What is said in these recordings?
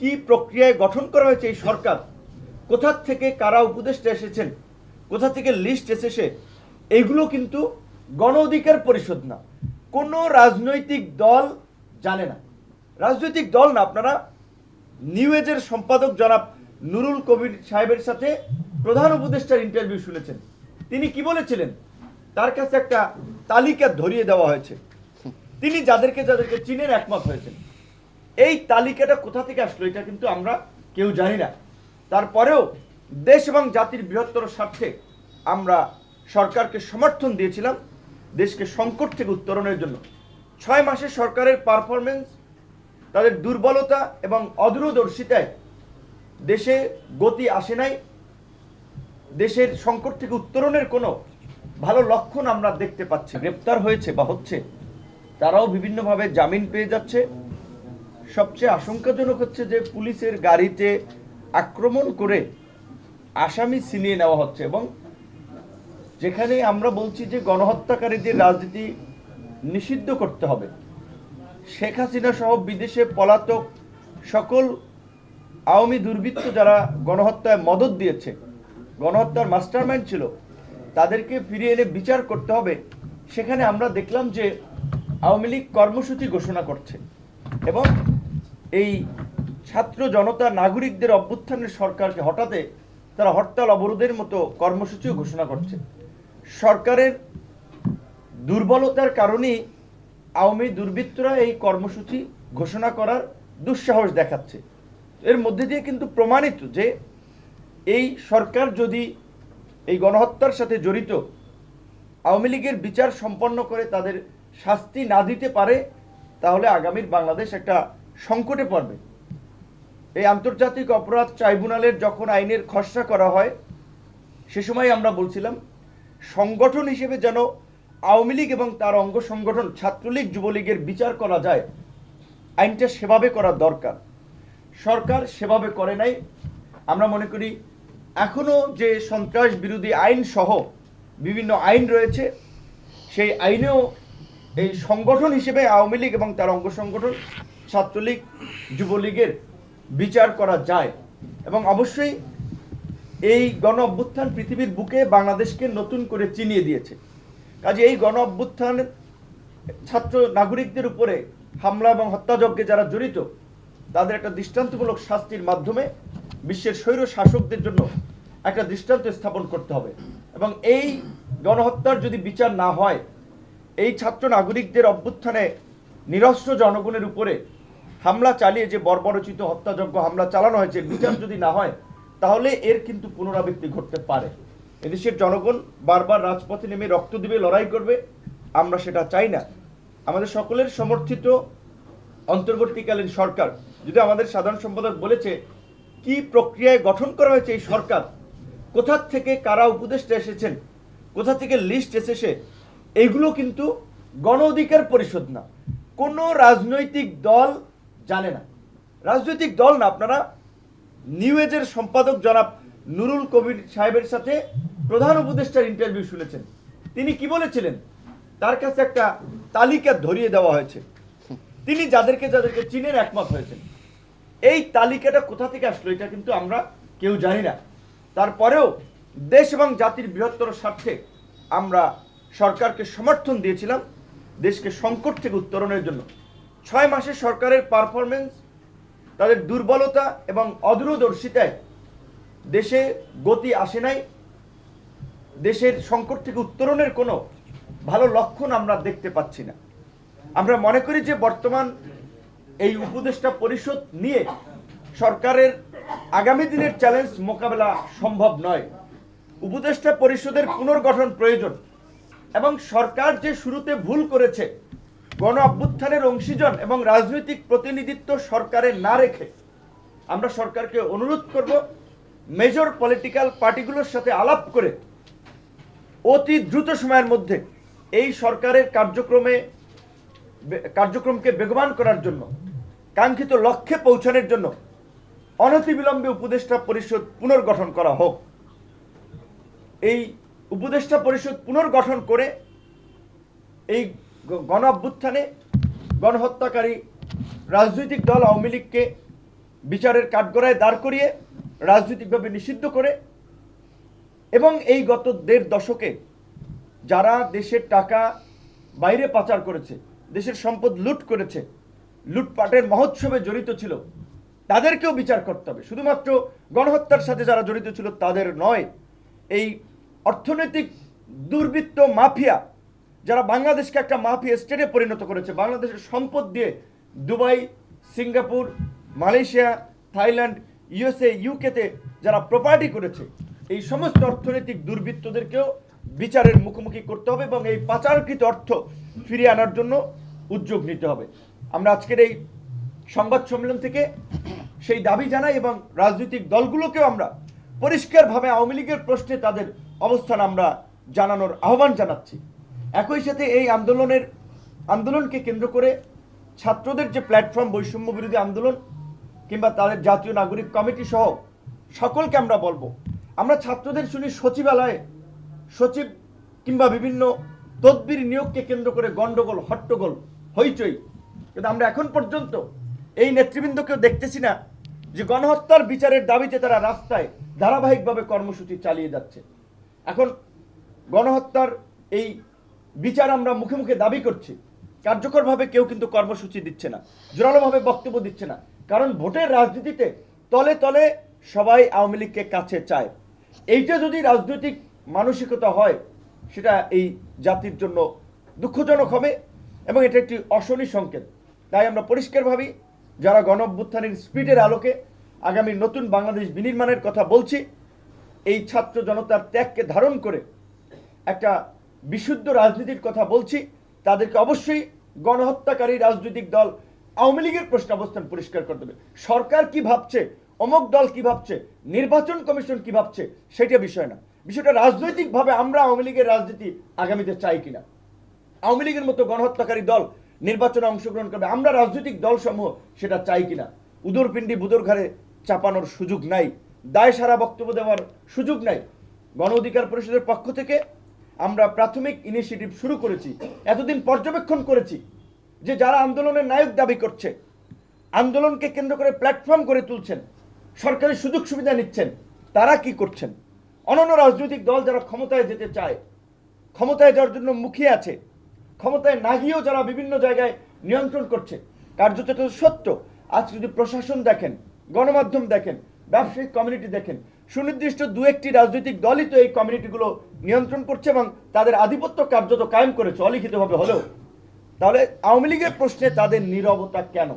কি প্রক্রিয়ায় গঠন করা হয়েছে এই সরকার, কোথা থেকে কারা উপদেষ্টা এসেছেন, কোথা থেকে লিস্ট এসেছে, এইগুলো কিন্তু গণ অধিকার পরিষদ না, কোনো রাজনৈতিক দল জানে না। রাজনৈতিক দল না, আপনারা নিউ এজের সম্পাদক জনাব নুরুল কবির সাহেবের সাথে প্রধান উপদেষ্টার ইন্টারভিউ শুনেছেন। তিনি কি বলেছিলেন? তার কাছে একটা তালিকা ধরিয়ে দেওয়া হয়েছে, তিনি যাদেরকে যাদেরকে চীনের একমত হয়েছেন। এই তালিকাটা কোথা থেকে আসলো এটা কিন্তু আমরা কেউ জানি না। তারপরেও দেশ এবং জাতির বৃহত্তর স্বার্থে আমরা সরকারকে সমর্থন দিয়েছিলাম দেশকে সংকট থেকে উত্তরণের জন্য। 6 মাসে সরকারের পারফরমেন্স, তাদের দুর্বলতা এবং অদূরদর্শিতায় দেশে গতি আসে নাই। দেশের সংকট থেকে উত্তরণের কোনো ভালো লক্ষণ আমরা দেখতে পাচ্ছি। গ্রেপ্তার হয়েছে বা হচ্ছে, তারাও বিভিন্নভাবে জামিন পেয়ে যাচ্ছে। সবচেয়ে আশঙ্কাজনক হচ্ছে যে পুলিশের গাড়িতে আক্রমণ করে আসামি ছিনিয়ে নেওয়া হচ্ছে, এবং যেখানে আমরা বলছি যে গণহত্যাকারীদের রাজনীতি নিষিদ্ধ করতে হবে, শেখ হাসিনা সহ বিদেশে পলাতক সকল আওয়ামী দুর্বৃত্ত যারা গণহত্যায় মদত দিয়েছে, গণহত্যার মাস্টারমাইন্ড ছিল, তাদেরকে ফিরিয়ে এনে বিচার করতে হবে। সেখানে আমরা দেখলাম যে আওয়ামী লীগ কর্মসূচি ঘোষণা করছে এবং এই ছাত্র জনতা নাগরিকদের অভ্যুত্থানের সরকারকে হঠাতে তারা হরতাল অবরোধের মতো কর্মসূচিও ঘোষণা করছে। সরকারের দুর্বলতার কারণেই আওয়ামী দুর্বৃত্তরা এই কর্মসূচি ঘোষণা করার দুঃসাহস দেখাচ্ছে। এর মধ্যে দিয়ে কিন্তু প্রমাণিত যে এই সরকার যদি এই গণহত্যার সাথে জড়িত আওয়ামী লীগের বিচার সম্পন্ন করে তাদের শাস্তি না দিতে পারে, তাহলে আগামীর বাংলাদেশ একটা সংকটে পড়বে। এই আন্তর্জাতিক অপরাধ ট্রাইব্যুনালের যখন আইনের খসড়া করা হয়, সে সময় আমরা বলছিলাম সংগঠন হিসেবে যেন আওয়ামী লীগ এবং তার অঙ্গ সংগঠন ছাত্রলীগ যুবলীগের বিচার করা যায়, আইনটা সেভাবে করা দরকার। সরকার সেভাবে করে নাই। আমরা মনে করি এখনো যে সন্ত্রাস বিরোধী আইন সহ বিভিন্ন আইন রয়েছে, সেই আইনেও এই সংগঠন হিসেবে আওয়ামী লীগ এবং তার অঙ্গ সংগঠন ছাত্রলীগ যুবলীগের বিচার করা যায়। এবং অবশ্যই এই গণ অভ্যুত্থান পৃথিবীর বুকে বাংলাদেশকে নতুন করে চিনিয়ে দিয়েছে। কাজে এই গণ অভ্যুত্থান ছাত্র নাগরিকদের উপরে হামলা এবং হত্যাযজ্ঞে যারা জড়িত, তাদের একটা দৃষ্টান্তমূলক শাস্তির মাধ্যমে বিশ্বের স্বৈর শাসকদের জন্য একটা দৃষ্টান্ত স্থাপন করতে হবে। এবং এই গণহত্যার যদি বিচার না হয়, এই ছাত্র নাগরিকদের অভ্যুত্থানে নিরস্ত্র জনগণের উপরে হামলা চালিয়ে যে বর্বরচিত হত্যাযজ্ঞ হামলা চালানো হয়েছে, বিচার যদি না হয়, তাহলে এর কিন্তু পুনরাবৃত্তি ঘটতে পারে। এদেশের জনগণ বারবার রাজপথে নেমে রক্ত দিবে, লড়াই করবে, আমরা সেটা চাই না। আমাদের সকলের সমর্থিত অন্তর্বর্তীকালীন সরকার, যদি আমাদের সাধারণ সম্পাদক বলেছে কি প্রক্রিয়ায় গঠন করা হয়েছে এই সরকার, কোথা থেকে কারা উপদেষ্টা এসেছেন, কোথা থেকে লিস্ট এসেছে, এইগুলো কিন্তু গণ অধিকার পরিষদ না, কোনো রাজনৈতিক দল জানে না। রাজনৈতিক দল না, আপনারা নিউ এজের সম্পাদক জনাব নুরুল কবির সাহেবের সাথে প্রধান উপদেষ্টার ইন্টারভিউ শুনেছেন। তিনি কি বলেছিলেন? তার কাছে একটা তালিকা ধরিয়ে দেওয়া হয়েছে, তিনি যাদেরকে যাদেরকে চীনের একমত হয়েছেন। এই তালিকাটা কোথা থেকে আসলো এটা কিন্তু আমরা কেউ জানি না। তারপরেও দেশ এবং জাতির বৃহত্তর স্বার্থে আমরা সরকারকে সমর্থন দিয়েছিলাম দেশকে সংকট থেকে উত্তরণের জন্য। 6 মাসে সরকারের পারফরমেন্স, তাদের দুর্বলতা এবং অদূরদর্শিতায় দেশে গতি আসে নাই। দেশের সংকট থেকে উত্তরণের কোনো ভালো লক্ষণ আমরা দেখতে পাচ্ছি না। আমরা মনে করি যে বর্তমান এই উপদেষ্টা পরিষদ নিয়ে সরকারের আগামী দিনের চ্যালেঞ্জ মোকাবেলা সম্ভব নয়। উপদেষ্টা পরিষদের পুনর্গঠন প্রয়োজন, এবং সরকার যে শুরুতে ভুল করেছে, গণ অভ্যুত্থানের অংশীজন এবং রাজনৈতিক প্রতিনিধিত্ব সরকারে না রেখে আমরা সরকারকে অনুরোধ করব মেজর পলিটিক্যাল পার্টিগুলোর সাথে আলাপ করে অতি দ্রুত সময়ের মধ্যে এই সরকারের কার্যক্রমকে বেগবান করার জন্য, কাঙ্ক্ষিত লক্ষ্যে পৌঁছানোর জন্য অনতিবিলম্বে উপদেষ্টা পরিষদ পুনর্গঠন করা হোক। এই উপদেষ্টা পরিষদ পুনর্গঠন করে এই গণ অভ্যুত্থানে গণহত্যাকারী রাজনৈতিক দল আওয়ামী লীগকে বিচারের কাঠগড়ায় দাঁড় করিয়ে রাজনৈতিকভাবে নিষিদ্ধ করে, এবং এই গত 1.5 দশকে যারা দেশের টাকা বাইরে পাচার করেছে, দেশের সম্পদ লুট করেছে, লুটপাটের মহোৎসবে জড়িত ছিল, তাদেরকেও বিচার করতে হবে। শুধুমাত্র গণহত্যার সাথে যারা জড়িত ছিল তাদের নয়, এই অর্থনৈতিক দুর্বৃত্ত মাফিয়া যারা বাংলাদেশকে একটা মাফিয়া স্টেটে পরিণত করেছে, বাংলাদেশের সম্পদ দিয়ে Dubai, Singapore, Malaysia, Thailand, USA, ইউকেতে যারা প্রপার্টি করেছে, এই সমস্ত অর্থনৈতিক দুর্বৃত্তদেরকেও বিচারের মুখোমুখি করতে হবে এবং এই পাচারকৃত অর্থ ফিরিয়ে আনার জন্য উদ্যোগ নিতে হবে। আমরা আজকের এই সংবাদ সম্মেলন থেকে সেই দাবি জানাই এবং রাজনৈতিক দলগুলোকেও আমরা পরিষ্কারভাবে আওয়ামী লীগের প্রশ্নে তাদের অবস্থান আমরা জানানোর আহ্বান জানাচ্ছি। একই সাথে এই আন্দোলনকে কেন্দ্র করে ছাত্রদের যে প্ল্যাটফর্ম, বৈষম্য বিরোধী আন্দোলন কিংবা তাদের জাতীয় নাগরিক কমিটি সহ সকলকে আমরা বলবো, আমরা ছাত্রদের শুনি সচিবালয়ে সচিব কিংবা বিভিন্ন তদবির নিয়োগকে কেন্দ্র করে গন্ডগোল, হট্টগোল, হইচই, কিন্তু আমরা এখন পর্যন্ত এই নেতৃবৃন্দকেও দেখতেছি না যে গণহত্যার বিচারের দাবিতে তারা রাস্তায় ধারাবাহিকভাবে কর্মসূচি চালিয়ে যাচ্ছে। এখন গণহত্যার এই বিচার আমরা মুখে মুখে দাবি করছি, কার্যকরভাবে কেউ কিন্তু কর্মসূচি দিচ্ছে না, জোরালোভাবে বক্তব্য দিচ্ছে না, কারণ ভোটের রাজনীতিতে তলে তলে সবাই আওয়ামী লীগকে কাছে চায়। এইটা যদি রাজনৈতিক মানসিকতা হয়, সেটা এই জাতির জন্য দুঃখজনক হবে এবং এটা একটি অশনি সংকেত। তাই আমরা পরিষ্কারভাবে যারা গণ অভ্যুত্থানের স্পিডের আলোকে আগামী নতুন বাংলাদেশ বিনির্মাণের কথা বলছি, এই ছাত্র জনতার ত্যাগকে ধারণ করে একটা বিশুদ্ধ রাজনীতির কথা বলছি, তাদেরকে অবশ্যই গণহত্যাকারী রাজনৈতিক দল আওয়ামী লীগের প্রশ্ন অবস্থান পরিষ্কার করতে হবে। সরকার কি ভাবছে, অমুক দল কি ভাবছে, নির্বাচন কমিশন কি ভাবছে, সেটা বিষয় না। বিষয়টা রাজনৈতিকভাবে আমরা আওয়ামী লীগের রাজনীতি আগামীতে চাই কিনা, আওয়ামী লীগের মতো গণহত্যাকারী দল নির্বাচনে অংশগ্রহণ করবে, আমরা রাজনৈতিক দলসমূহ সেটা চাই কিনা। উদরপিণ্ডি বুদর ঘাড়ে চাপানোর সুযোগ নাই, দায় সারা বক্তব্য দেওয়ার সুযোগ নাই। গণ অধিকার পরিষদের পক্ষ থেকে আমরা প্রাথমিক ইনিশিয়েটিভ শুরু করেছি, এতদিন পর্যবেক্ষণ করেছি যে যারা আন্দোলনের নায়ক দাবি করছে, আন্দোলনকে কেন্দ্র করে প্ল্যাটফর্ম করে তুলছেন, সরকারি সুযোগ সুবিধা নিচ্ছেন, তারা কি করছেন। অন্যান্য রাজনৈতিক দল যারা ক্ষমতায় যেতে চায়, ক্ষমতায় যাওয়ার জন্য মুখিয়ে আছে, ক্ষমতায় না গিয়েও যারা বিভিন্ন জায়গায় নিয়ন্ত্রণ করছে, কার্যত এটা সত্য। আজ যদি প্রশাসন দেখেন, গণমাধ্যম দেখেন, ব্যবসায়িক কমিউনিটি দেখেন, সুনির্দিষ্ট 2-1টি রাজনৈতিক দলই তো এই কমিউনিটিগুলো নিয়ন্ত্রণ করছে এবং তাদের আধিপত্য কার্যত কায়েম করেছে অলিখিতভাবে হলেও। তাহলে আওয়ামী লীগের প্রশ্নে তাদের নীরবতা কেন,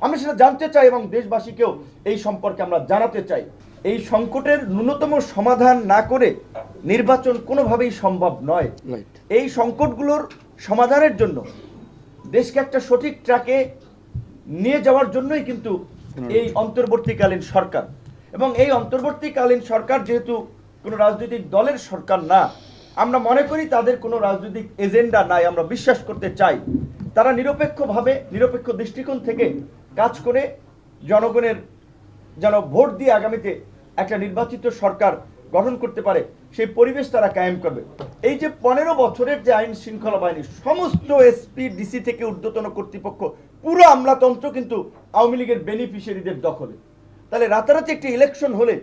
আমরা সেটা জানতে চাই এবং দেশবাসীকেও এই সম্পর্কে আমরা জানাতে চাই। এই সংকটের ন্যূনতম সমাধান না করে নির্বাচন কোনোভাবেই সম্ভব নয়। এই সংকটগুলোর সমাধানের জন্য দেশকে একটা সঠিক ট্র্যাকে নিয়ে যাওয়ার জন্যই কিন্তু এই অন্তর্বর্তীকালীন সরকার, এবং এই অন্তর্বর্তীকালীন সরকার যেহেতু কোনো রাজনৈতিক দলের সরকার না, আমরা মনে করি তাদের কোনো রাজনৈতিক এজেন্ডা নাই, আমরা বিশ্বাস করতে চাই তারা নিরপেক্ষভাবে, নিরপেক্ষ দৃষ্টিকোণ থেকে কাজ করে জনগণের যেন ভোট দিয়ে আগামীতে একটা নির্বাচিত সরকার গঠন করতে পারে সেই পরিবেশ তারা কায়েম করবে। এই যে 15 বছরের যে আইন শৃঙ্খলা বাহিনী, সমস্ত এসপি ডিসি থেকে ঊর্ধ্বতন কর্তৃপক্ষ, পুরো আমলাতন্ত্র কিন্তু আওয়ামী লীগের বেনিফিশিয়ারিদের দখলে। তাহলে রাতারাতি একটি ইলেকশন হলে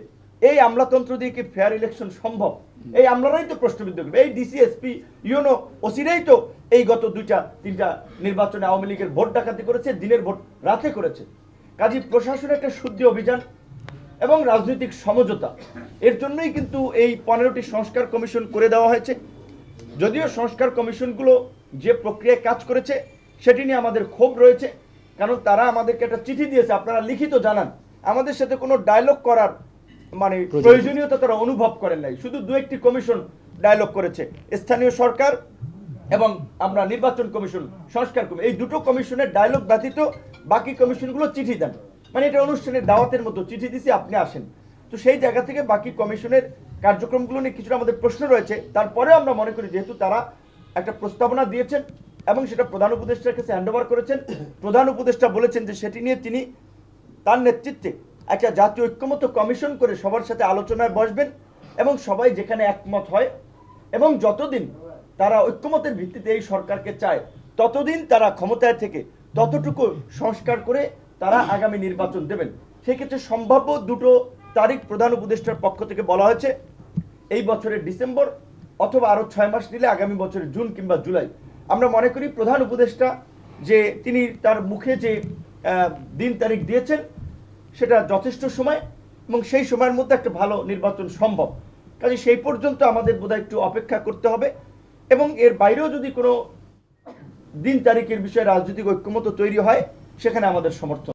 এই আমলাতন্ত্র দিয়ে কি ফেয়ার ইলেকশন সম্ভব? এই আমলারাই তো প্রশ্নবিদ্ধ করবে। এই ডিসি, এসপি, ইউনো, ওসিরাই তো এই গত 2-3টা নির্বাচনে আওয়ামী লীগের ভোট ডাকাতি করেছে, দিনের ভোট রাতে করেছে। কাজী প্রশাসনের একটা শুদ্ধি অভিযান এবং রাজনৈতিক সমঝোতা, এর জন্যই কিন্তু এই 15টি সংস্কার কমিশন করে দেওয়া হয়েছে। যদিও সংস্কার কমিশনগুলো যে প্রক্রিয়ায় কাজ করেছে সেটি নিয়ে আমাদের ক্ষোভ রয়েছে, কারণ তারা আমাদেরকে একটা চিঠি দিয়েছে, আপনারা লিখিত জানান, আমাদের সাথে কোনো ডায়লগ করার মানে প্রয়োজনীয়তা তারা অনুভব করেন নাই। শুধু 2-1টি কমিশন ডায়লগ করেছে, স্থানীয় সরকার এবং আমরা নির্বাচন কমিশন, সংস্কার কমিশন, এই দুটো কমিশনের ডায়লগ ব্যতীত বাকি কমিশনগুলো চিঠি দেন, মানে এটা অনুষ্ঠানের দাওয়াতের মতো, চিঠি দিছি আপনি আসেন। তো সেই জায়গা থেকে বাকি কমিশনের কার্যক্রমগুলো নিয়ে কিছুটা আমাদের প্রশ্ন রয়েছে। তারপরেও আমরা মনে করি যেহেতু তারা একটা প্রস্তাবনা দিয়েছেন এবং সেটা প্রধান উপদেষ্টার কাছে হ্যান্ডওভার করেছেন, প্রধান উপদেষ্টা বলেছেন যে সেটি নিয়ে তিনি তার নেতৃত্বে একটা জাতীয় ঐক্যমত্য কমিশন করে সবার সাথে আলোচনায় বসবেন এবং সবাই যেখানে একমত হয় এবং যতদিন তারা ঐক্যমতের ভিত্তিতে এই সরকারকে চায় ততদিন তারা ক্ষমতায় থেকে ততটুকু সংস্কার করে তারা আগামী নির্বাচন দেবেন। সেক্ষেত্রে সম্ভাব্য দুটো তারিখ প্রধান উপদেষ্টার পক্ষ থেকে বলা হয়েছে, এই বছরের ডিসেম্বর অথবা আরও 6 মাস নিলে আগামী বছরের জুন কিংবা জুলাই। আমরা মনে করি প্রধান উপদেষ্টা যে তিনি তার মুখে যে দিন তারিখ দিয়েছেন সেটা যথেষ্ট সময়, এবং সেই সময়ের মধ্যে একটা ভালো নির্বাচন সম্ভব। কাজে সেই পর্যন্ত আমাদের বোধহয় একটু অপেক্ষা করতে হবে, এবং এর বাইরেও যদি কোনো দিন তারিখের বিষয়ে রাজনৈতিক ঐক্যমত তৈরি হয় সেখানে আমাদের সমর্থন।